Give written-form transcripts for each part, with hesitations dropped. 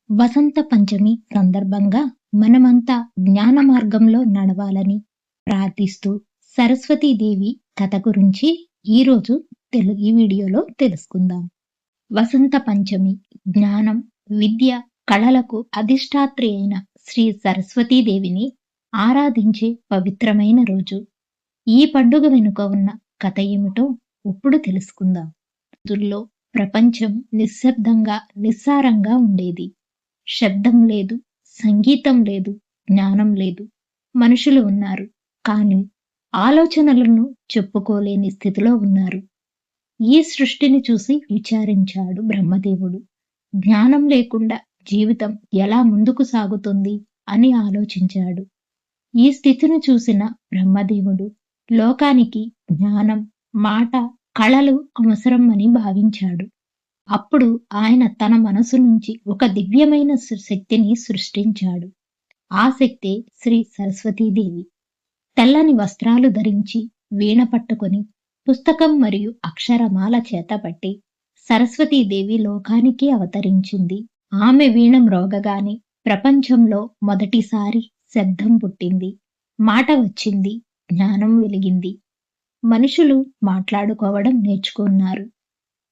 వసంత పంచమి సందర్భంగా మనమంతా జ్ఞాన మార్గంలో నడవాలని ప్రార్థిస్తూ సరస్వతీదేవి కథ గురించి ఈరోజు ఈ వీడియోలో తెలుసుకుందాం. వసంత పంచమి జ్ఞానం, విద్య, కళలకు అధిష్టాత్రి అయిన శ్రీ సరస్వతీదేవిని ఆరాధించే పవిత్రమైన రోజు. ఈ పండుగ వెనుక ఉన్న కథ ఏమిటో ఇప్పుడు తెలుసుకుందాం. రోజుల్లో ప్రపంచం నిశ్శబ్దంగా, నిస్సారంగా ఉండేది. శబ్దం లేదు, సంగీతం లేదు, జ్ఞానం లేదు. మనుషులు ఉన్నారు, కానీ ఆలోచనలను చెప్పుకోలేని స్థితిలో ఉన్నారు. ఈ సృష్టిని చూసి విచారించాడు బ్రహ్మదేవుడు. జ్ఞానం లేకుండా జీవితం ఎలా ముందుకు సాగుతుంది అని ఆలోచించాడు. ఈ స్థితిని చూసిన బ్రహ్మదేవుడు లోకానికి జ్ఞానం, మాట, కళలు అవసరం అని భావించాడు. అప్పుడు ఆయన తన మనసు నుంచి ఒక దివ్యమైన శక్తిని సృష్టించాడు. ఆ శక్తే శ్రీ సరస్వతీదేవి. తెల్లని వస్త్రాలు ధరించి, వీణ పట్టుకొని, పుస్తకం మరియు అక్షరమాల చేతపట్టి సరస్వతీదేవి లోకానికి అవతరించింది. ఆమె వీణ మ్రోగగానే ప్రపంచంలో మొదటిసారి శబ్దం పుట్టింది, మాట వచ్చింది, జ్ఞానం వెలిగింది. మనుషులు మాట్లాడుకోవడం నేర్చుకున్నారు,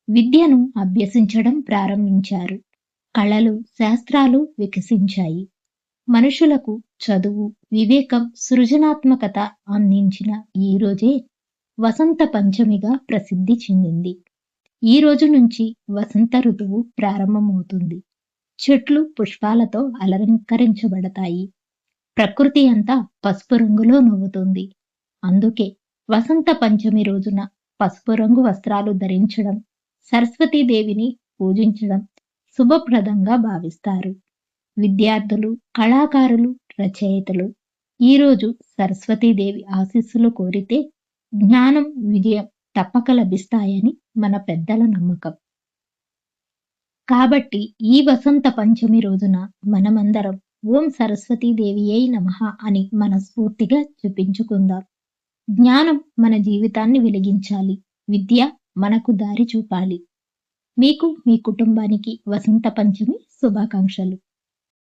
విద్యను అభ్యసించడం ప్రారంభించారు, కళలు, శాస్త్రాలు వికసించాయి. మనుషులకు చదువు, వివేకం, సృజనాత్మకత అందించిన ఈ రోజే వసంత పంచమిగా ప్రసిద్ధి చెందింది. ఈ రోజు నుంచి వసంత ఋతువు ప్రారంభమవుతుంది. చెట్లు పుష్పాలతో అలంకరించబడతాయి. ప్రకృతి అంతా పసుపు రంగులో నవ్వుతుంది. అందుకే వసంత పంచమి రోజున పసుపు రంగు వస్త్రాలు ధరించడం, సరస్వతీదేవిని పూజించడం శుభప్రదంగా భావిస్తారు. విద్యార్థులు, కళాకారులు, రచయితలు ఈరోజు సరస్వతీదేవి ఆశీస్సులు కోరితే జ్ఞానం, విజయం తప్పక లభిస్తాయని మన పెద్దల నమ్మకం. కాబట్టి ఈ వసంత పంచమి రోజున మనమందరం ఓం సరస్వతీదేవియై నమః అని మనస్ఫూర్తిగా జపించుకుందాం. జ్ఞానం మన జీవితాన్ని వెలిగించాలి, విద్య మనకు దారి చూపాలి. మీకు, మీ కుటుంబానికి వసంత పంచమి శుభాకాంక్షలు.